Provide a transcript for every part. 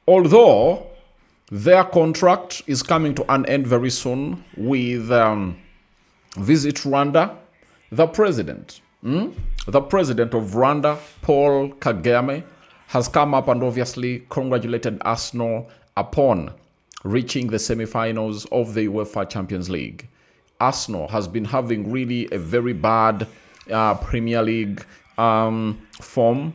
Although their contract is coming to an end very soon with Visit Rwanda, the president, the president of Rwanda, Paul Kagame, has come up and obviously congratulated Arsenal upon reaching the semi-finals of the UEFA Champions League. Arsenal has been having really a very bad Premier League form,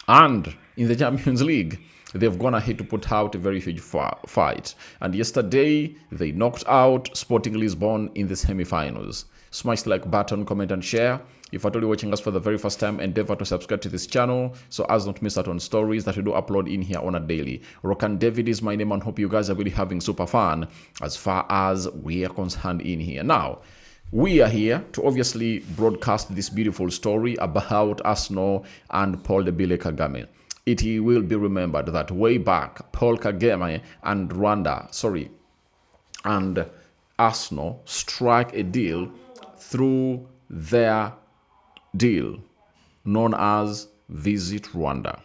and in the Champions League, they've gone ahead to put out a very huge fight. And yesterday, they knocked out Sporting Lisbon in the semi-finals. Smash the like button, comment, and share. If at all you're watching us for the very first time, endeavor to subscribe to this channel so as not miss out on stories that we do upload in here on a daily. Rokani David is my name, and hope you guys are really having super fun as far as we are concerned in here. Now, we are here to obviously broadcast this beautiful story about Arsenal and Paul Kagame. It will be remembered that way back, Paul Kagame and and Arsenal struck a deal through their deal known as Visit Rwanda.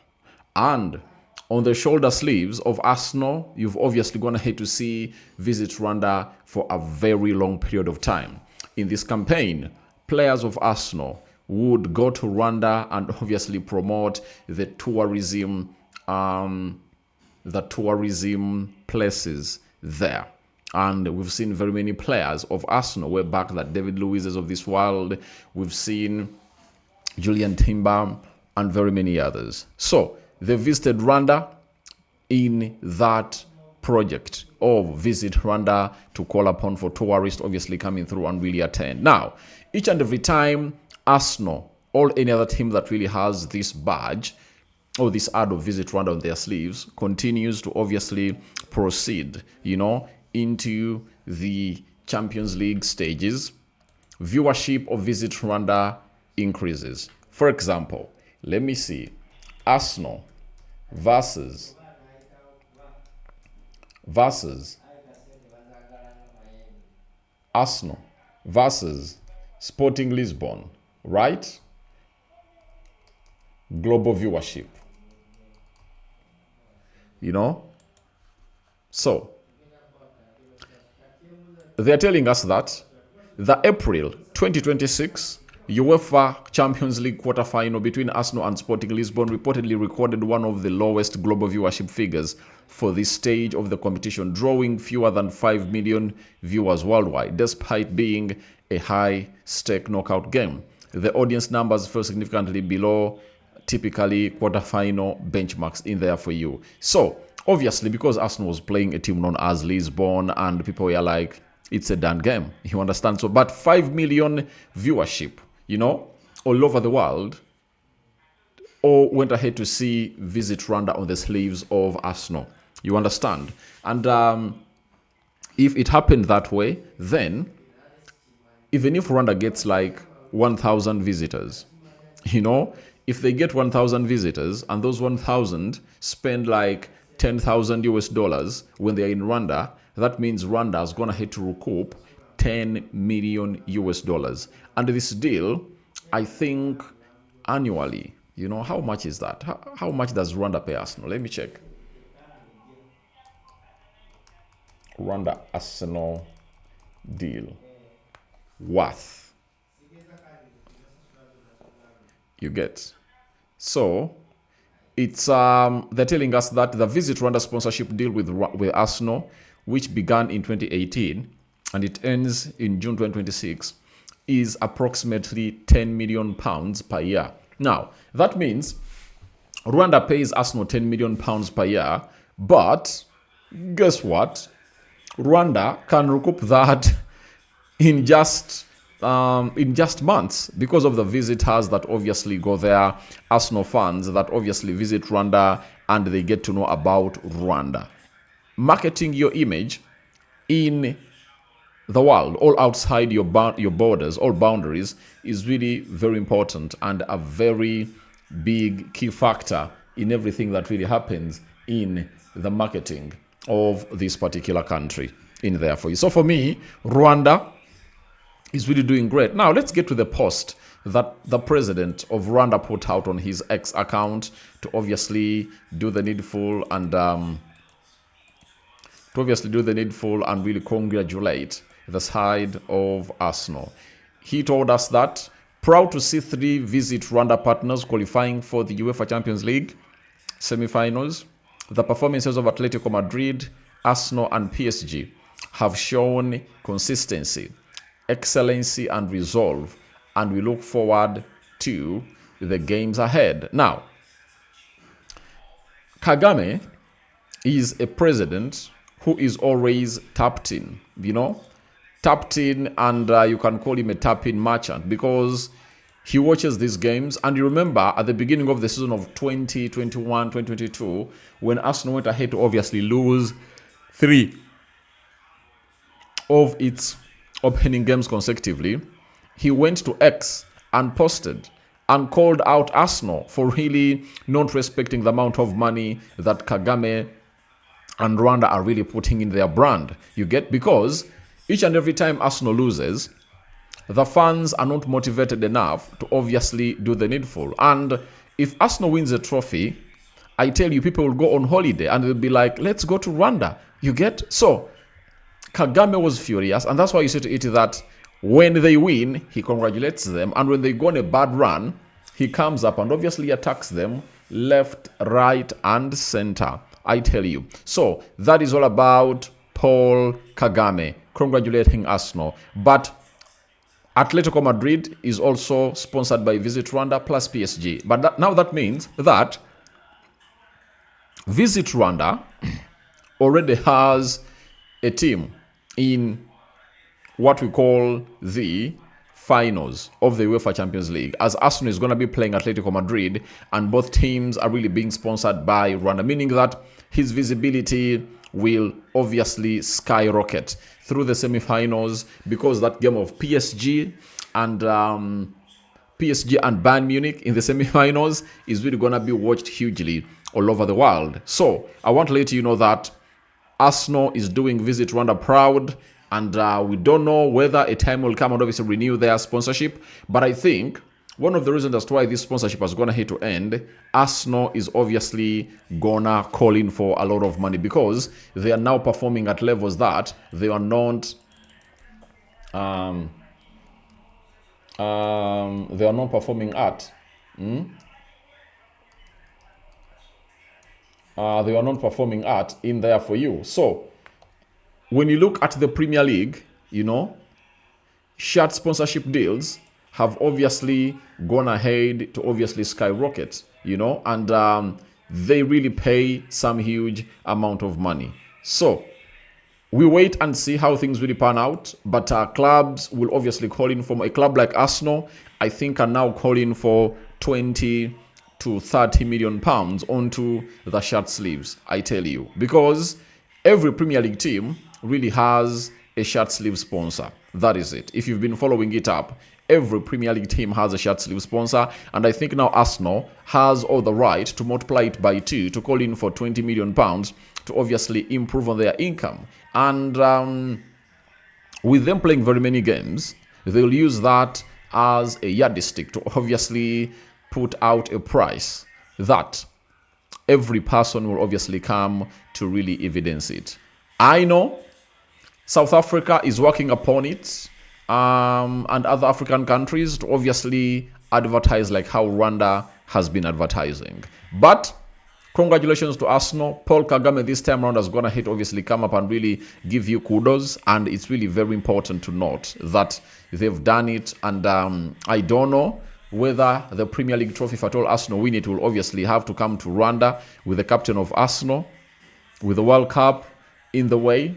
And on the shoulder sleeves of Arsenal, you've obviously gone ahead to see Visit Rwanda for a very long period of time. In this campaign, players of Arsenal would go to Rwanda and obviously promote the tourism places there. And we've seen very many players of Arsenal way back, that David Luiz's of this world. We've seen Julian Timber and very many others. So they visited Rwanda in that project of Visit Rwanda to call upon for tourists obviously coming through and really attend. Now, each and every time Arsenal or any other team that really has this badge or this ad of Visit Rwanda on their sleeves continues to obviously proceed, into the Champions League stages, viewership of Visit Rwanda increases. For example, let me see, Arsenal versus Arsenal versus Sporting Lisbon, right? Global viewership. So they're telling us that the April 2026 UEFA Champions League quarterfinal between Arsenal and Sporting Lisbon reportedly recorded one of the lowest global viewership figures for this stage of the competition, drawing fewer than 5 million viewers worldwide, despite being a high-stake knockout game. The audience numbers fell significantly below typically quarterfinal benchmarks in there for you. So, obviously, because Arsenal was playing a team known as Lisbon, and people were like, it's a done game. You understand? So, but 5 million viewership, all over the world, all went ahead to see Visit Rwanda on the sleeves of Arsenal. You understand? And if it happened that way, then even if Rwanda gets like 1,000 visitors, if they get 1,000 visitors and those 1,000 spend like $10,000 when they're in Rwanda, that means Rwanda is going to have to recoup $10 million. And this deal, I think annually, how much is that? How much does Rwanda pay Arsenal? Let me check. Rwanda Arsenal deal worth. You get. So it's they're telling us that the Visit Rwanda sponsorship deal with Arsenal, which began in 2018 and it ends in June 2026, is approximately £10 million per year. Now, that means Rwanda pays Arsenal £10 million per year, but guess what? Rwanda can recoup that in just months because of the visitors that obviously go there, Arsenal fans that obviously visit Rwanda and they get to know about Rwanda. Marketing your image in the world, all outside your borders, all boundaries, is really very important and a very big key factor in everything that really happens in the marketing of this particular country in there for you. So for me, Rwanda is really doing great. Now let's get to the post that the president of Rwanda put out on his X account to obviously do the needful and really congratulate the side of Arsenal. He told us that proud to see 3 Visit Rwanda partners qualifying for the UEFA Champions League semi-finals. The performances of Atletico Madrid, Arsenal and PSG have shown consistency, excellency and resolve, and we look forward to the games ahead. Now, Kagame is a president who is always tapped in, tapped in, and you can call him a tap-in merchant because he watches these games. And you remember at the beginning of the season of 2021, 2022, when Arsenal went ahead to obviously lose 3 of its opening games consecutively, he went to X and posted and called out Arsenal for really not respecting the amount of money that Kagame and Rwanda are really putting in their brand. You get? Because each and every time Arsenal loses, the fans are not motivated enough to obviously do the needful. And if Arsenal wins a trophy, I tell you, people will go on holiday and they'll be like, let's go to Rwanda. You get? So Kagame was furious, and that's why you say to it that when they win, he congratulates them, and when they go on a bad run, he comes up and obviously attacks them left, right, and center. I tell you. So that is all about Paul Kagame congratulating Arsenal. But Atletico Madrid is also sponsored by Visit Rwanda plus PSG. But now that means that Visit Rwanda already has a team in what we call the finals of the UEFA Champions League, as Arsenal is going to be playing Atletico Madrid, and both teams are really being sponsored by Rwanda, meaning that his visibility will obviously skyrocket through the semi-finals, because that game of PSG and Bayern Munich in the semi-finals is really going to be watched hugely all over the world. So I want to let you know that Arsenal is doing Visit Rwanda proud, and we don't know whether a time will come and obviously renew their sponsorship. But I think one of the reasons as to why this sponsorship is gonna hit to end, Arsenal is obviously gonna call in for a lot of money, because they are now performing at levels that they are not performing at. They are not performing at in there for you. So when you look at the Premier League, shirt sponsorship deals have obviously gone ahead to obviously skyrocket, and they really pay some huge amount of money. So we wait and see how things really pan out, but clubs will obviously call in for a club like Arsenal, I think, are now calling for 20 to 30 million pounds onto the shirt sleeves, I tell you, because every Premier League team really has a shirt sleeve sponsor. That is it. If you've been following it up, every Premier League team has a shirt sleeve sponsor, and I think now Arsenal has all the right to multiply it by 2 to call in for 20 million pounds to obviously improve on their income. And with them playing very many games, they'll use that as a yardstick to obviously put out a price that every person will obviously come to really evidence it. I know South Africa is working upon it, and other African countries to obviously advertise like how Rwanda has been advertising. But congratulations to Arsenal. Paul Kagame this time around has gonna hit obviously come up and really give you kudos, and it's really very important to note that they've done it. And I don't know whether the Premier League trophy, if at all Arsenal win it, will obviously have to come to Rwanda with the captain of Arsenal, with the World Cup in the way,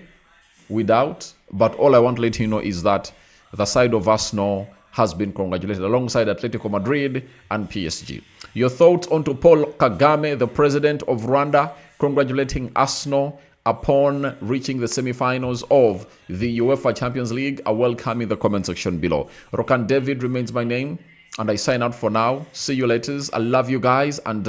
without. But all I want to let you know is that the side of Arsenal has been congratulated alongside Atletico Madrid and PSG. Your thoughts onto Paul Kagame, the president of Rwanda, congratulating Arsenal upon reaching the semi-finals of the UEFA Champions League, are welcome in the comment section below. Rokani David remains my name, and I sign out for now. See you later. I love you guys, and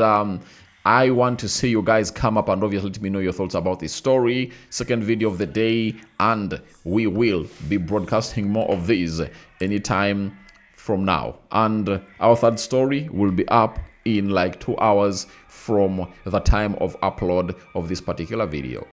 I want to see you guys come up and obviously let me know your thoughts about this story. Second video of the day, and we will be broadcasting more of these anytime from now. And our third story will be up in like 2 hours from the time of upload of this particular video.